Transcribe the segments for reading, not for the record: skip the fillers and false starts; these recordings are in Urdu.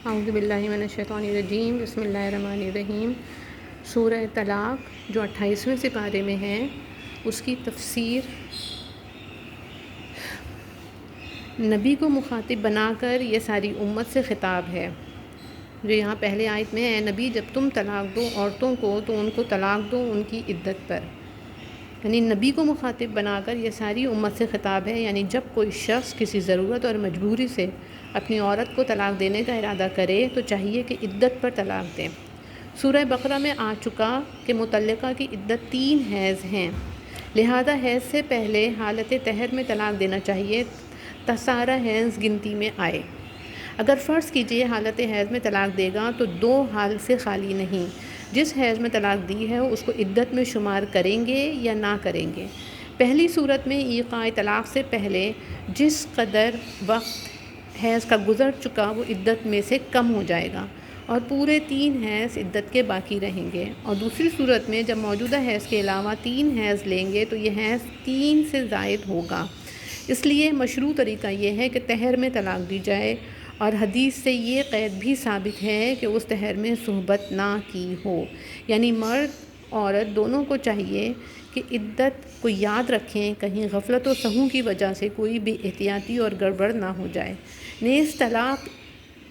اعوذ باللہ من الشیطان الرجیم، بسم اللہ الرحمن الرحیم۔ سورہ طلاق جو 28ویں سپارے میں ہے، اس کی تفسیر نبی کو مخاطب بنا کر یہ ساری امت سے خطاب ہے۔ جو یہاں پہلے آیت میں ہے، نبی جب تم طلاق دو عورتوں کو تو ان کو طلاق دو ان کی عدت پر، یعنی نبی کو مخاطب بنا کر یہ ساری امت سے خطاب ہے۔ یعنی جب کوئی شخص کسی ضرورت اور مجبوری سے اپنی عورت کو طلاق دینے کا ارادہ کرے تو چاہیے کہ عدت پر طلاق دیں۔ سورہ بقرہ میں آ چکا کہ مطلقہ کی عدت 3 حیض ہیں، لہذا حیض سے پہلے حالت طہر میں طلاق دینا چاہیے تا سارا حیض گنتی میں آئے۔ اگر فرض کیجئے حالت حیض میں طلاق دے گا تو 2 حال سے خالی نہیں، جس حیض میں طلاق دی ہے اس کو عدت میں شمار کریں گے یا نہ کریں گے۔ پہلی صورت میں ایقاع طلاق سے پہلے جس قدر وقت حیض کا گزر چکا وہ عدت میں سے کم ہو جائے گا اور پورے 3 حیض عدت کے باقی رہیں گے، اور دوسری صورت میں جب موجودہ حیض کے علاوہ 3 حیض لیں گے تو یہ حیض 3 سے زائد ہوگا۔ اس لیے مشروع طریقہ یہ ہے کہ طہر میں طلاق دی جائے، اور حدیث سے یہ قید بھی ثابت ہے کہ اس طہر میں صحبت نہ کی ہو، یعنی مرد عورت دونوں کو چاہیے کہ عدت کو یاد رکھیں، کہیں غفلت و سہو کی وجہ سے کوئی بے احتیاطی اور گڑبڑ نہ ہو جائے۔ نیز طلاق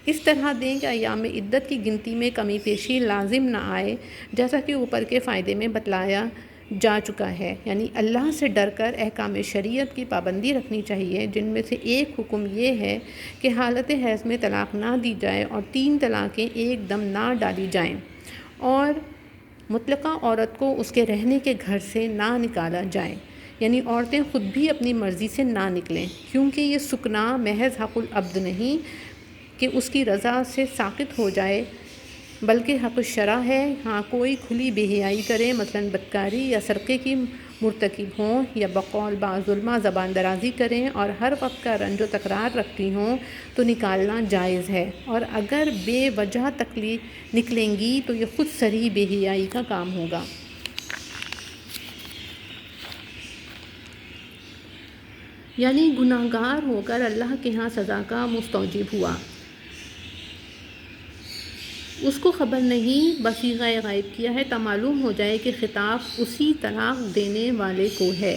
اس طرح دیں کہ ایام عدت کی گنتی میں کمی بیشی لازم نہ آئے، جیسا کہ اوپر کے فائدے میں بتلایا جا چکا ہے۔ یعنی اللہ سے ڈر کر احکام شریعت کی پابندی رکھنی چاہیے، جن میں سے ایک حکم یہ ہے کہ حالت حیض میں طلاق نہ دی جائے اور 3 طلاقیں ایک دم نہ ڈالی جائیں، اور مطلقہ عورت کو اس کے رہنے کے گھر سے نہ نکالا جائے، یعنی عورتیں خود بھی اپنی مرضی سے نہ نکلیں، کیونکہ یہ سکنا محض حق العبد نہیں کہ اس کی رضا سے ساقط ہو جائے، بلکہ حق الشرع ہے۔ ہاں کوئی کھلی بے حیائی کرے، مثلا بدکاری یا سرقے کی مرتکب ہوں، یا بقول ظلمہ زبان درازی کریں اور ہر وقت کا رنج و تکرار رکھتی ہوں تو نکالنا جائز ہے، اور اگر بے وجہ نکلیں گی تو یہ خود صریح بے حیائی کا کام ہوگا۔ یعنی گناہ گار ہو کر اللہ کے ہاں سزا کا مستوجب ہوا، اس کو خبر نہیں، بصیغہ غائب کیا ہے تا معلوم ہو جائے کہ خطاب اسی طلاق دینے والے کو ہے،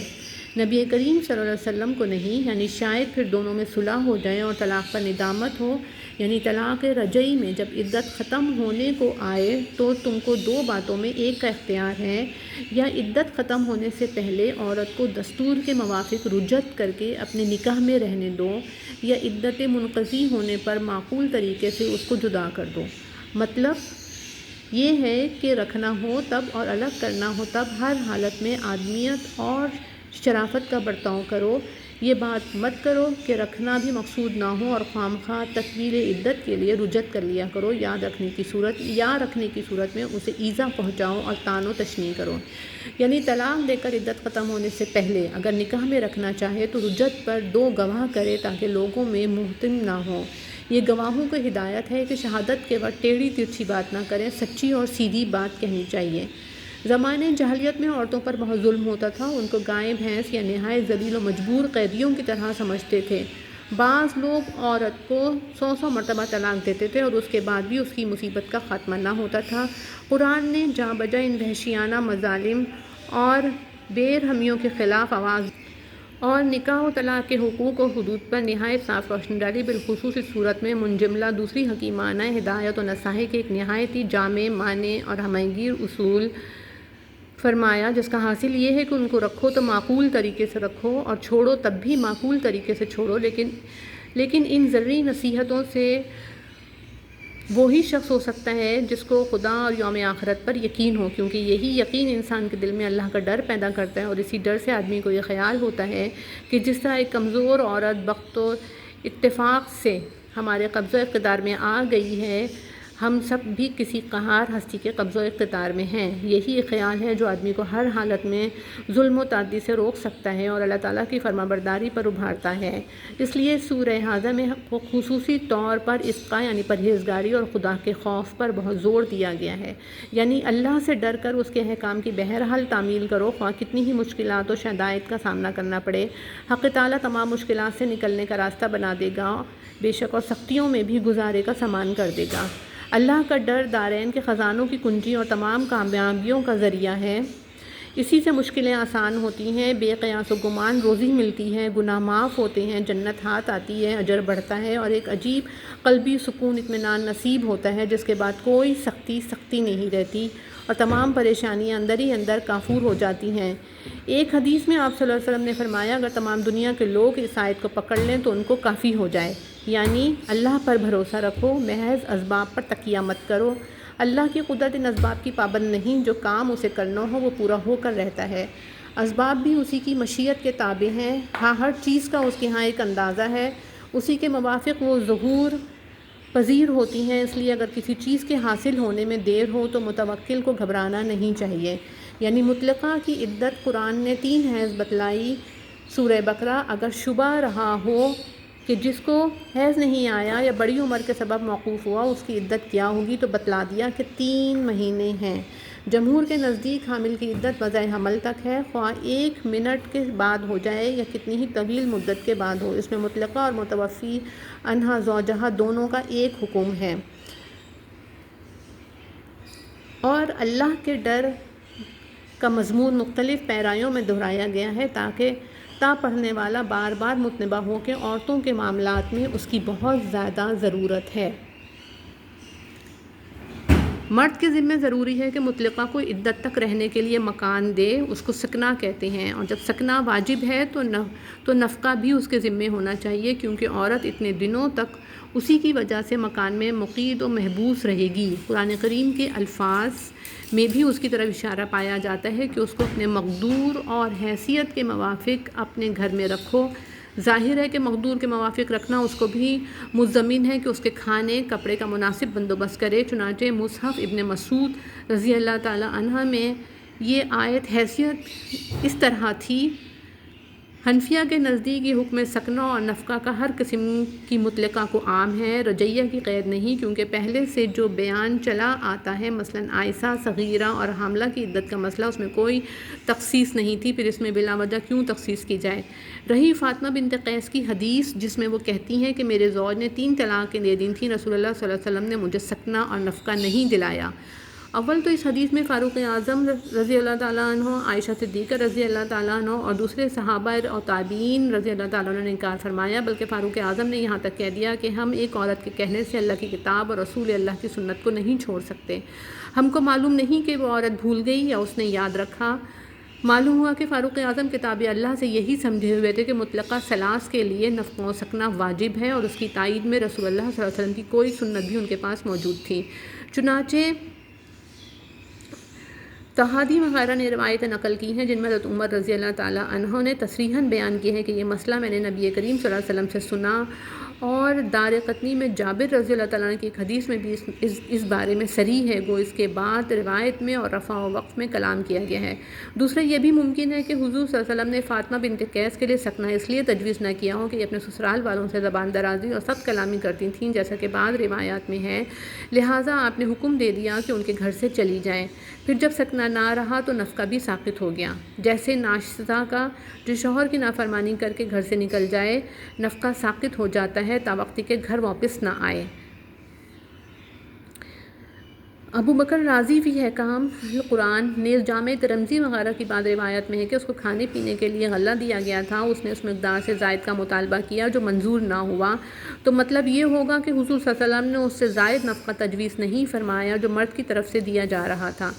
نبی کریم صلی اللہ علیہ وسلم کو نہیں۔ یعنی شاید پھر دونوں میں صلح ہو جائے اور طلاق پر ندامت ہو۔ یعنی طلاق رجعی میں جب عدت ختم ہونے کو آئے تو تم کو 2 باتوں میں ایک کا اختیار ہے، یا عدت ختم ہونے سے پہلے عورت کو دستور کے موافق رجعت کر کے اپنے نکاح میں رہنے دو، یا عدت منقضی ہونے پر معقول طریقے سے اس کو جدا کر دو۔ مطلب یہ ہے کہ رکھنا ہو تب اور الگ کرنا ہو تب ہر حالت میں آدمیت اور شرافت کا برتاؤ کرو۔ یہ بات مت کرو کہ رکھنا بھی مقصود نہ ہو اور خواہ تطویل عدت کے لیے رجعت کر لیا کرو، یاد رکھنے کی صورت میں اسے ایذا پہنچاؤ اور طعن و تشنیع کرو۔ یعنی طلاق دے کر عدت ختم ہونے سے پہلے اگر نکاح میں رکھنا چاہے تو رجعت پر 2 گواہ کرے تاکہ لوگوں میں محتم نہ ہو۔ یہ گواہوں کو ہدایت ہے کہ شہادت کے وقت ٹیڑھی ترچھی بات نہ کریں، سچی اور سیدھی بات کہنی چاہیے۔ زمانے جاہلیت میں عورتوں پر بہت ظلم ہوتا تھا، ان کو گائے بھینس یا نہایت ذلیل و مجبور قیدیوں کی طرح سمجھتے تھے۔ بعض لوگ عورت کو 100 مرتبہ طلاق دیتے تھے اور اس کے بعد بھی اس کی مصیبت کا خاتمہ نہ ہوتا تھا۔ قرآن نے جاں بجا ان وحشیانہ مظالم اور بے رحمیوں کے خلاف آواز اور نکاح و طلاق کے حقوق و حدود پر نہایت صاف روشنی ڈالی، بالخصوص اس صورت میں منجملہ دوسری حکیمانہ ہدایت و نصائح کے ایک نہایت ہی جامع، مانع اور ہمہنگیر اصول فرمایا، جس کا حاصل یہ ہے کہ ان کو رکھو تو معقول طریقے سے رکھو اور چھوڑو تب بھی معقول طریقے سے چھوڑو، لیکن ان ذرّی نصیحتوں سے وہی شخص ہو سکتا ہے جس کو خدا اور یوم آخرت پر یقین ہو، کیونکہ یہی یقین انسان کے دل میں اللہ کا ڈر پیدا کرتا ہے، اور اسی ڈر سے آدمی کو یہ خیال ہوتا ہے کہ جس طرح ایک کمزور عورت بخت و اتفاق سے ہمارے قبضہ اقتدار میں آ گئی ہے، ہم سب بھی کسی قہار ہستی کے قبض و اقتدار میں ہیں۔ یہی ایک خیال ہے جو آدمی کو ہر حالت میں ظلم و تعدی سے روک سکتا ہے اور اللہ تعالیٰ کی فرما برداری پر ابھارتا ہے۔ اس لیے سورہ حاضہ میں خصوصی طور پر اسقا یعنی پرہیزگاری اور خدا کے خوف پر بہت زور دیا گیا ہے، یعنی اللہ سے ڈر کر اس کے احکام کی بہرحال تعمیل کرو، خواہ کتنی ہی مشکلات و شدائد کا سامنا کرنا پڑے۔ حق تعالیٰ تمام مشکلات سے نکلنے کا راستہ بنا دے گا بے شک، اور سختیوں میں بھی گزارے کا سامان کر دے گا۔ اللہ کا ڈر دارین کے خزانوں کی کنجی اور تمام کامیابیوں کا ذریعہ ہے۔ اسی سے مشکلیں آسان ہوتی ہیں، بے قیاس و گمان روزی ملتی ہے، گناہ معاف ہوتے ہیں، جنت ہاتھ آتی ہے، اجر بڑھتا ہے اور ایک عجیب قلبی سکون اطمینان نصیب ہوتا ہے جس کے بعد کوئی سختی نہیں رہتی اور تمام پریشانیاں اندر ہی اندر کافور ہو جاتی ہیں۔ ایک حدیث میں آپ صلی اللہ علیہ وسلم نے فرمایا، اگر تمام دنیا کے لوگ اس آیت کو پکڑ لیں تو ان کو کافی ہو جائے، یعنی اللہ پر بھروسہ رکھو، محض اسباب پر تکیہ مت کرو۔ اللہ کی قدرت ان اسباب کی پابند نہیں، جو کام اسے کرنا ہو وہ پورا ہو کر رہتا ہے۔ اسباب بھی اسی کی مشیت کے تابع ہیں، ہر چیز کا اس کے ہاں ایک اندازہ ہے، اسی کے موافق وہ ظہور پذیر ہوتی ہیں۔ اس لیے اگر کسی چیز کے حاصل ہونے میں دیر ہو تو متوکل کو گھبرانا نہیں چاہیے۔ یعنی مطلقہ کی عدت قرآن نے 3 حیض بتلائی۔ سورہ بقرہ اگر شبہ رہا ہو کہ جس کو حیض نہیں آیا یا بڑی عمر کے سبب موقوف ہوا اس کی عدت کیا ہوگی، تو بتلا دیا کہ 3 مہینے ہیں۔ جمہور کے نزدیک حامل کی عدت وضع حمل تک ہے، خواہ 1 منٹ کے بعد ہو جائے یا کتنی ہی طویل مدت کے بعد ہو۔ اس میں مطلقہ اور متوفی عنہا زوجہا دونوں کا ایک حکم ہے۔ اور اللہ کے ڈر کا مضمون مختلف پیرایوں میں دہرایا گیا ہے تاکہ پڑھنے والا بار بار متنبہ ہو کہ عورتوں کے معاملات میں اس کی بہت زیادہ ضرورت ہے۔ مرد کے ذمہ ضروری ہے کہ مطلقہ کو عدت تک رہنے کے لیے مکان دے، اس کو سکنا کہتے ہیں، اور جب سکنا واجب ہے تو نفقہ بھی اس کے ذمہ ہونا چاہیے، کیونکہ عورت اتنے دنوں تک اسی کی وجہ سے مکان میں مقید و محبوس رہے گی۔ قرآن کریم کے الفاظ میں بھی اس کی طرف اشارہ پایا جاتا ہے کہ اس کو اپنے مقدور اور حیثیت کے موافق اپنے گھر میں رکھو۔ ظاہر ہے کہ مقدور کے موافق رکھنا اس کو بھی ملزمین ہے کہ اس کے کھانے کپڑے کا مناسب بندوبست کرے۔ چنانچہ مصحف ابن مسعود رضی اللہ تعالی عنہ میں یہ آیت حیثیت اس طرح تھی۔ حنفیہ کے نزدیک یہ حکم سکنہ اور نفقہ کا ہر قسم کی مطلقہ کو عام ہے، رجعیہ کی قید نہیں، کیونکہ پہلے سے جو بیان چلا آتا ہے، مثلا عائشہ صغیرہ اور حاملہ کی عدت کا مسئلہ، اس میں کوئی تخصیص نہیں تھی، پھر اس میں بلا وجہ کیوں تخصیص کی جائے۔ رہی فاطمہ بنت قیس کی حدیث جس میں وہ کہتی ہیں کہ میرے زوج نے 3 طلاقیں دے دی تھیں، رسول اللہ صلی اللہ علیہ وسلم نے مجھے سکنہ اور نفقہ نہیں دلایا۔ اول تو اس حدیث میں فاروق اعظم رضی اللہ تعالیٰ عنہ، عائشہ صدیقہ رضی اللہ تعالیٰ عنہ اور دوسرے صحابہ اور تابعین رضی اللہ تعالیٰ عنہ نے انکار فرمایا، بلکہ فاروق اعظم نے یہاں تک کہہ دیا کہ ہم ایک عورت کے کہنے سے اللہ کی کتاب اور رسول اللہ کی سنت کو نہیں چھوڑ سکتے۔ ہم کو معلوم نہیں کہ وہ عورت بھول گئی یا اس نے یاد رکھا۔ معلوم ہوا کہ فاروق اعظم کتاب اللہ سے یہی سمجھے ہوئے تھے کہ مطلقہ ثلاث کے لیے نفقہ و سکنہ واجب ہے، اور اس کی تائید میں رسول اللہ صلی اللہ علیہ وسلم کی کوئی سنت بھی ان کے پاس موجود تھی۔ چنانچہ طحاوی وغیرہ نے روایتیں نقل کی ہیں جن میں حضرت عمر رضی اللہ تعالیٰ عنہ نے تصریحاً بیان کیا ہے کہ یہ مسئلہ میں نے نبی کریم صلی اللہ علیہ وسلم سے سنا، اور دارقطنی میں جابر رضی اللہ تعالیٰ عنہ کی ایک حدیث میں بھی اس بارے میں صریح ہے، گو اس کے بعد روایت میں اور رفع و وقف میں کلام کیا گیا ہے۔ دوسرا یہ بھی ممکن ہے کہ حضور صلی اللہ علیہ وسلم نے فاطمہ بنت قیس کے لیے سکنہ اس لیے تجویز نہ کیا ہو کہ یہ اپنے سسرال والوں سے زبان درازی اور سخت کلامی کرتی تھیں، جیسا کہ بعض روایات میں ہے، لہٰذا آپ نے حکم دے دیا کہ ان کے گھر سے چلی جائیں۔ پھر جب سکنہ نہ رہا تو نفقہ بھی ساقط ہو گیا، جیسے ناشزہ کا جو شوہر کی نافرمانی کر کے گھر سے نکل جائے، نفقہ ساقط ہو جاتا ہے تا وقت کہ گھر واپس نہ آئے۔ ابو بکر رازی فی احکام القرآن نیز جامع ترمذی وغیرہ کی بعض روایت میں ہے کہ اس کو کھانے پینے کے لیے غلہ دیا گیا تھا، اس نے اس مقدار سے زائد کا مطالبہ کیا جو منظور نہ ہوا، تو مطلب یہ ہوگا کہ حضور صلی اللہ علیہ وسلم نے اس سے زائد نفقہ تجویز نہیں فرمایا جو مرد کی طرف سے دیا جا رہا تھا۔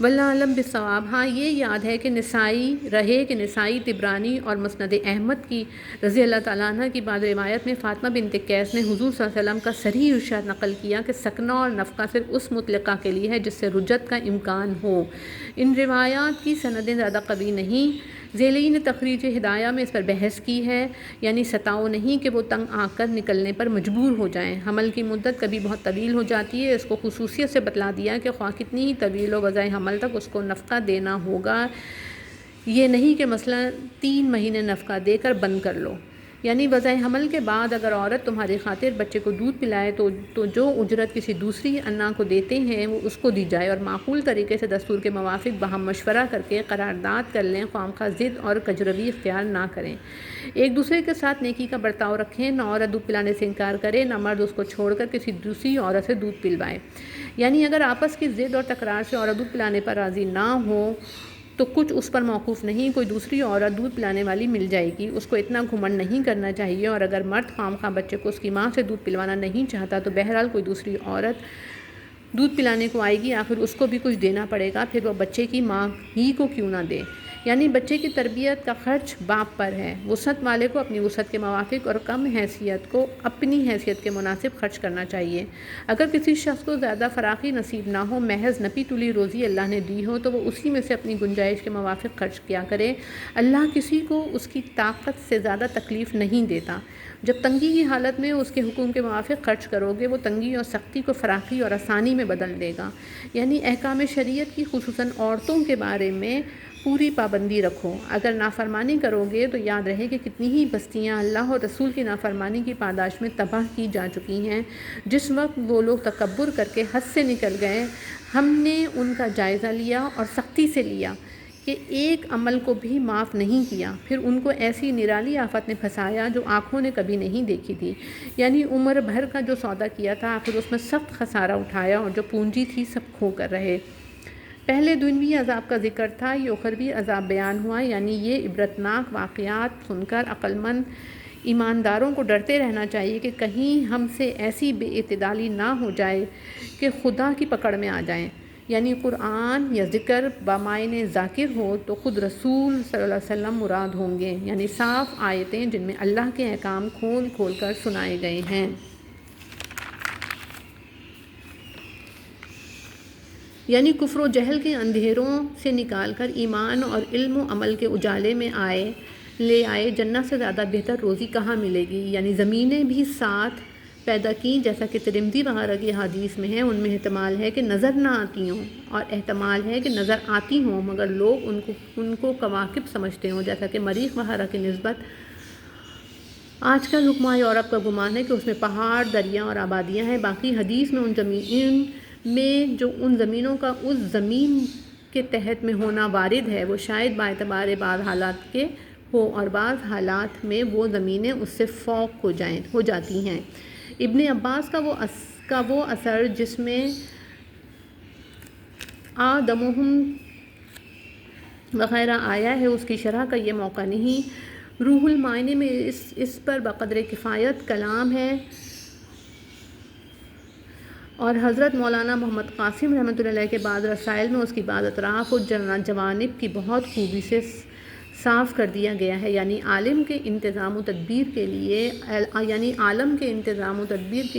واللہ اعلم بالصواب۔ ہاں یہ یاد ہے کہ نسائی طبرانی اور مسند احمد کی رضی اللہ تعالیٰ عنہ کی بعض روایت میں فاطمہ بنت قیس نے حضور صلی اللہ علیہ وسلم کا صریح ارشاد نقل کیا کہ سکنہ اور نفقہ صرف اس مطلقہ کے لیے ہے جس سے رجعت کا امکان ہو۔ ان روایات کی سندیں زیادہ قوی نہیں، ذیلین تخریج ہدایہ میں اس پر بحث کی ہے، یعنی ستاؤ نہیں کہ وہ تنگ آ کر نکلنے پر مجبور ہو جائیں۔ حمل کی مدت کبھی بہت طویل ہو جاتی ہے، اس کو خصوصیت سے بتلا دیا کہ خواہ کتنی ہی طویل ہو وضع حمل تک اس کو نفقہ دینا ہوگا، یہ نہیں کہ مثلا 3 مہینے نفقہ دے کر بند کر لو۔ یعنی وضع حمل کے بعد اگر عورت تمہاری خاطر بچے کو دودھ پلائے تو جو اجرت کسی دوسری انا کو دیتے ہیں وہ اس کو دی جائے، اور معقول طریقے سے دستور کے موافق باہم مشورہ کر کے قرارداد کر لیں، خواہ ضد اور کجروی اختیار نہ کریں۔ ایک دوسرے کے ساتھ نیکی کا برتاؤ رکھیں، نہ عورت دودھ پلانے سے انکار کرے، نہ مرد اس کو چھوڑ کر کسی دوسری عورت سے دودھ پلوائے۔ یعنی اگر آپس کی ضد اور تکرار سے عورت دودھ پلانے پر راضی نہ ہو تو کچھ اس پر موقوف نہیں، کوئی دوسری عورت دودھ پلانے والی مل جائے گی، اس کو اتنا گھمنڈ نہیں کرنا چاہیے، اور اگر مرد خواہ بچے کو اس کی ماں سے دودھ پلوانا نہیں چاہتا تو بہرحال کوئی دوسری عورت دودھ پلانے کو آئے گی، آخر اس کو بھی کچھ دینا پڑے گا، پھر وہ بچے کی ماں ہی کو کیوں نہ دے۔ یعنی بچے کی تربیت کا خرچ باپ پر ہے، وسعت والے کو اپنی وسعت کے موافق اور کم حیثیت کو اپنی حیثیت کے مناسب خرچ کرنا چاہیے۔ اگر کسی شخص کو زیادہ فراخی نصیب نہ ہو، محض نپی تلی روزی اللہ نے دی ہو، تو وہ اسی میں سے اپنی گنجائش کے موافق خرچ کیا کرے۔ اللہ کسی کو اس کی طاقت سے زیادہ تکلیف نہیں دیتا۔ جب تنگی کی حالت میں اس کے حکم کے موافق خرچ کرو گے، وہ تنگی اور سختی کو فراخی اور آسانی میں بدل دے گا۔ یعنی احکام شریعت کی خصوصاً عورتوں کے بارے میں پوری پابندی رکھو۔ اگر نافرمانی کرو گے تو یاد رہے کہ کتنی ہی بستیاں اللہ اور رسول کی نافرمانی کی پاداش میں تباہ کی جا چکی ہیں۔ جس وقت وہ لوگ تکبر کر کے حد سے نکل گئے، ہم نے ان کا جائزہ لیا اور سختی سے لیا کہ ایک عمل کو بھی معاف نہیں کیا، پھر ان کو ایسی نرالی آفت نے پھنسایا جو آنکھوں نے کبھی نہیں دیکھی تھی۔ یعنی عمر بھر کا جو سودا کیا تھا، آخر اس میں سخت خسارہ اٹھایا، اور جو پونجی تھی سب کھو کر رہے۔ پہلے دنیوی عذاب کا ذکر تھا، یہ اخروی عذاب بیان ہوا۔ یعنی یہ عبرتناک واقعات سن کر عقل مند ایمانداروں کو ڈرتے رہنا چاہیے کہ کہیں ہم سے ایسی بے اعتدالی نہ ہو جائے کہ خدا کی پکڑ میں آ جائیں۔ یعنی قرآن یا ذکر بامعنی ذاکر ہو تو خود رسول صلی اللہ علیہ وسلم مراد ہوں گے، یعنی صاف آیتیں جن میں اللہ کے احکام کھول کھول کر سنائے گئے ہیں۔ یعنی کفر و جہل کے اندھیروں سے نکال کر ایمان اور علم و عمل کے اجالے میں لے آئے۔ جنت سے زیادہ بہتر روزی کہاں ملے گی؟ یعنی زمینیں بھی ساتھ پیدا کی، جیسا کہ ترمذی وغیرہ کی حدیث میں ہے۔ ان میں احتمال ہے کہ نظر نہ آتی ہوں، اور احتمال ہے کہ نظر آتی ہوں مگر لوگ ان کو کواکب سمجھتے ہوں، جیسا کہ مریخ وغیرہ کی نسبت آج کل حکماء یورپ کا گمان ہے کہ اس میں پہاڑ، دریا اور آبادیاں ہیں۔ باقی حدیث میں ان زمینوں کا اس زمین کے تحت میں ہونا وارد ہے، وہ شاید باعتبار بعض حالات کے ہو، اور بعض حالات میں وہ زمینیں اس سے فوق ہو جاتی ہیں۔ ابن عباس کا وہ اثر جس میں آدمہم وغیرہ آیا ہے، اس کی شرح کا یہ موقع نہیں۔ روح المعانی میں اس پر بقدر کفایت کلام ہے، اور حضرت مولانا محمد قاسم رحمۃ اللہ علیہ کے بعد رسائل میں اس کی بعض اطراف اور جوانب کی بہت خوبی سے صاف کر دیا گیا ہے۔ یعنی عالم کے انتظام و تدبیر کے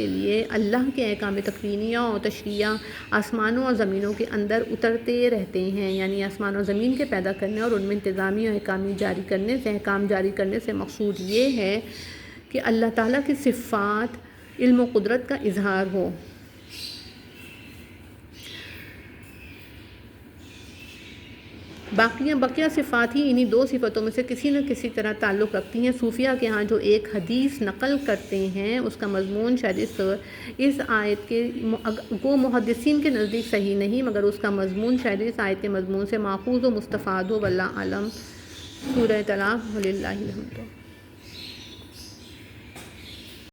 لیے اللہ کے احکام تکوینیہ اور تشریعیہ آسمانوں اور زمینوں کے اندر اترتے رہتے ہیں۔ یعنی آسمان اور زمین کے پیدا کرنے اور ان میں انتظامی اور احکام جاری کرنے سے مقصود یہ ہے کہ اللہ تعالیٰ کی صفات، علم و قدرت کا اظہار ہو۔ بقیہ صفات ہی انہی 2 صفتوں میں سے کسی نہ کسی طرح تعلق رکھتی ہیں۔ صوفیہ کے ہاں جو ایک حدیث نقل کرتے ہیں، اس کا مضمون شاید اس آیت کے محدثین کے نزدیک صحیح نہیں، مگر اس کا مضمون شاید اس آیت کے مضمون سے ماخوذ و مستفاد ہو، واللہ اعلم۔ سورہ طلاق، وللہ الحمد۔